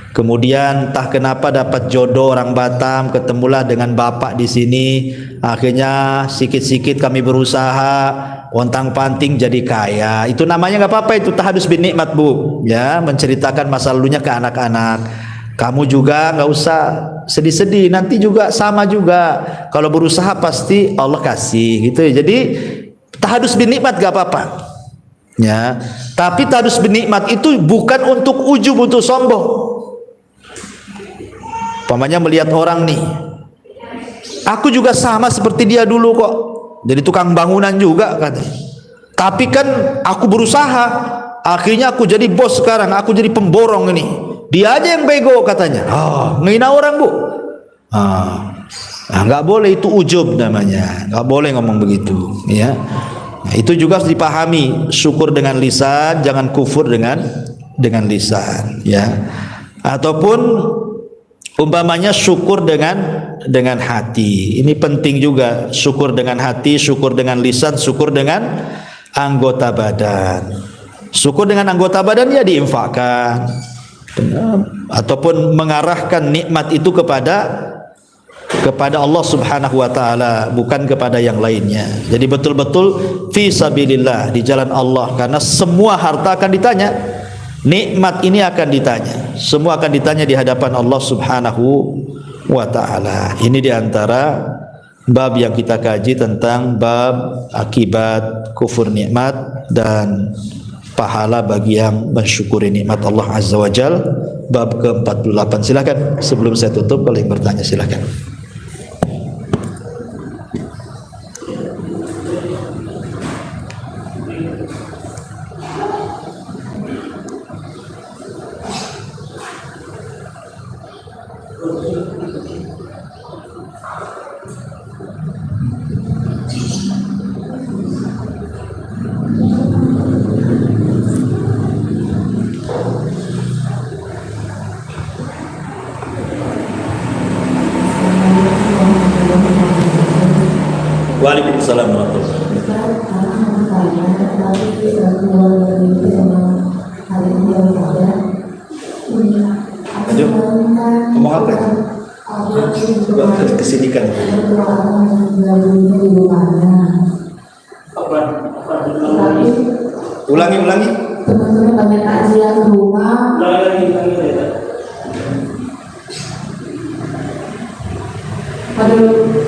Kemudian entah kenapa dapat jodoh orang Batam, ketemulah dengan bapak di sini. Akhirnya sikit-sikit kami berusaha, pontang-panting jadi kaya. Itu namanya nggak apa-apa, itu tahadus bin nikmat, Bu. Ya, menceritakan masa lalunya ke anak-anak. Kamu juga nggak usah sedih-sedih, nanti juga sama juga. Kalau berusaha pasti Allah kasih, gitu ya. Jadi tahadus bin nikmat gak apa-apa, ya. Tapi tahadus bin nikmat itu bukan untuk ujub, untuk sombong. Pamannya melihat orang nih, aku juga sama seperti dia dulu kok, jadi tukang bangunan juga katanya. Tapi kan aku berusaha, akhirnya aku jadi bos sekarang, aku jadi pemborong ini. Dia aja yang bego katanya. Ngehina orang, Bu. Nggak boleh, itu ujub namanya. Nggak boleh ngomong begitu, ya. Nah, itu juga harus dipahami. Syukur dengan lisan, jangan kufur dengan lisan, ya. Ataupun umpamanya syukur dengan hati. Ini penting juga. Syukur dengan hati, syukur dengan lisan, syukur dengan anggota badan. Syukur dengan anggota badan ya diinfakkan, ataupun mengarahkan nikmat itu kepada Allah Subhanahu wa taala, bukan kepada yang lainnya. Jadi betul-betul fi sabilillah, di jalan Allah, karena semua harta akan ditanya. Nikmat ini akan ditanya. Semua akan ditanya di hadapan Allah Subhanahu wa taala. Ini di antara bab yang kita kaji tentang bab akibat kufur nikmat dan pahala bagi yang mensyukuri nikmat Allah Azza wa Jal. Bab ke-48. Silakan, sebelum saya tutup kalau yang bertanya silakan. keluarga itu memang hari ini ada. Ayo, ngomong apa? Coba kesini kan. Ulangi. Teman-teman banyak takziah ke rumah.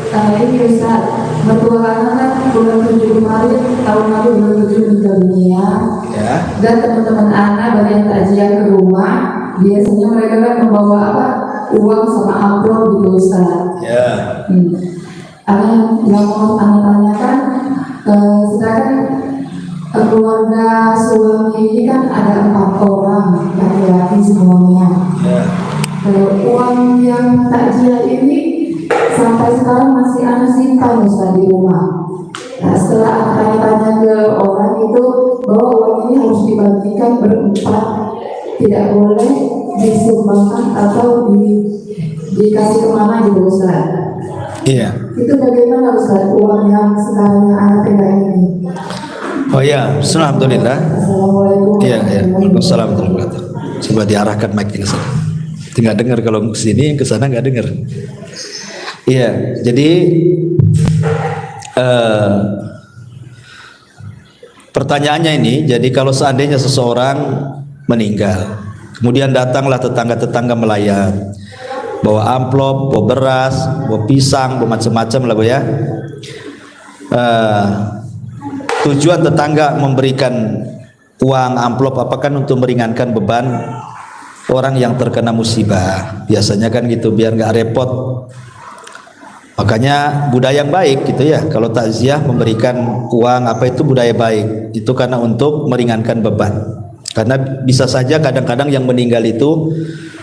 Pada ini Ustaz, mertua anak kan bulan 7 kemarin, tahun lalu bulan 7 meninggal dunia. Ya. Dan teman-teman anak banyak takziah ke rumah. Biasanya mereka kan membawa apa? Uang sama amplop gitu Ustaz. Ya. Yang mau tanya-tanyakan, sedangkan keluarga suami ini kan ada 4 orang laki-laki semuanya. Ya. Uang yang takziah ini sampai sekarang masih anak simpan Ustaz di rumah. Nah, setelah tanya-tanya ke orang itu bahwa uang ini harus dibagikan berempat, tidak boleh disumbangkan atau dikasih kemana gitu Ustaz. Iya. Itu bagaimana Ustaz uang yang sekarang yang anak pegang ini? Oh ya, alhamdulillah. Assalamualaikum. Iya. Waalaikumsalam warahmatullahi wabarakatuh. Coba diarahkan mic ke sana. Tinggal dengar, kalau ke sini ke sana nggak dengar. Iya, jadi pertanyaannya ini, jadi kalau seandainya seseorang meninggal, kemudian datanglah tetangga-tetangga melayat, bawa amplop, bawa beras, bawa pisang, bawa macam-macam lah Bu ya. Tujuan tetangga memberikan uang amplop apakah untuk meringankan beban orang yang terkena musibah, biasanya kan gitu, biar nggak repot. Makanya budaya yang baik gitu ya, kalau takziah memberikan uang apa itu budaya baik, itu karena untuk meringankan beban. Karena bisa saja kadang-kadang yang meninggal itu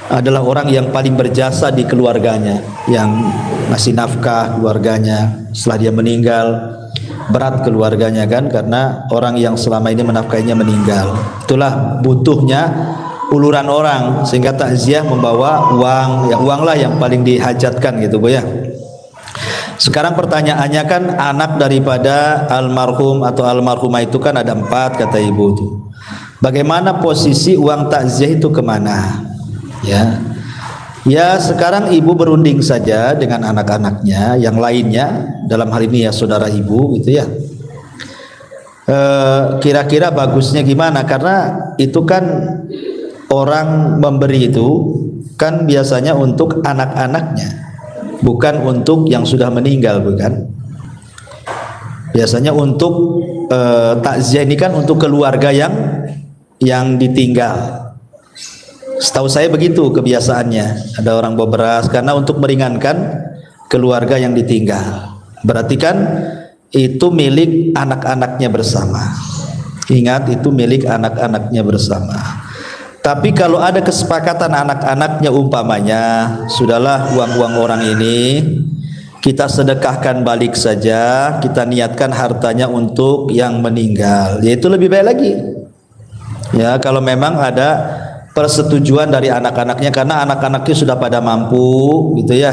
adalah orang yang paling berjasa di keluarganya, yang ngasih nafkah keluarganya setelah dia meninggal, berat keluarganya kan, karena orang yang selama ini menafkahinya meninggal. Itulah butuhnya uluran orang, sehingga takziah membawa uang, ya uanglah yang paling dihajatkan gitu Bu ya. Sekarang pertanyaannya kan, anak daripada almarhum atau almarhumah itu kan ada 4 kata ibu itu. Bagaimana posisi uang takziah itu kemana? Ya sekarang ibu berunding saja dengan anak-anaknya yang lainnya, dalam hal ini ya saudara ibu gitu ya. Kira-kira bagusnya gimana? Karena itu kan orang memberi itu kan biasanya untuk anak-anaknya, bukan untuk yang sudah meninggal, bukan. Biasanya untuk takziah ini kan untuk keluarga yang ditinggal. Setahu saya begitu kebiasaannya. Ada orang bawa beras karena untuk meringankan keluarga yang ditinggal. Berarti kan itu milik anak-anaknya bersama. Ingat, itu milik anak-anaknya bersama. Tapi kalau ada kesepakatan anak-anaknya, umpamanya sudahlah uang-uang orang ini kita sedekahkan balik saja, kita niatkan hartanya untuk yang meninggal, yaitu lebih baik lagi. Ya, kalau memang ada persetujuan dari anak-anaknya, karena anak-anaknya sudah pada mampu gitu ya,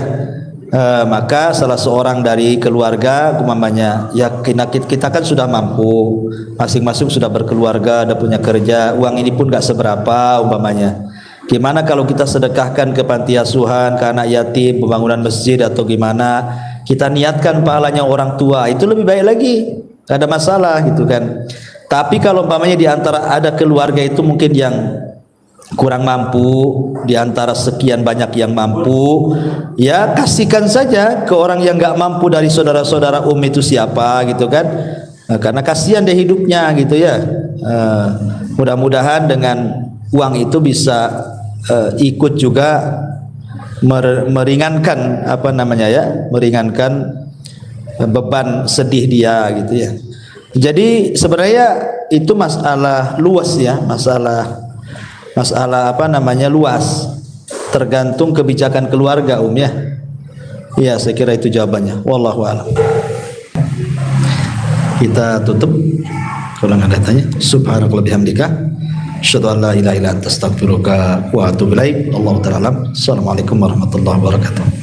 maka salah seorang dari keluarga umpamanya, ya kita kan sudah mampu, masing-masing sudah berkeluarga, ada punya kerja, uang ini pun gak seberapa umpamanya, gimana kalau kita sedekahkan ke panti asuhan, ke anak yatim, pembangunan masjid atau gimana, kita niatkan pahalanya orang tua, itu lebih baik lagi, gak ada masalah gitu kan. Tapi kalau umpamanya di antara ada keluarga itu mungkin yang kurang mampu, di antara sekian banyak yang mampu, ya kasihkan saja ke orang yang gak mampu dari saudara-saudara itu siapa gitu kan. Karena kasihan dia hidupnya gitu ya. Mudah-mudahan dengan uang itu bisa ikut juga meringankan apa namanya ya, meringankan beban sedih dia gitu ya. Jadi sebenarnya itu masalah luas ya, masalah apa namanya luas, tergantung kebijakan keluarga ya. Ya saya kira itu jawabannya. Wallahu a'lam. Kita tutup kalau nggak ada tanya. Subhanallah bihamdika, asyhadu an la ilaha illa anta astaghfiruka wa atubu ilaik. Allahu ta'ala. Assalamualaikum warahmatullahi wabarakatuh.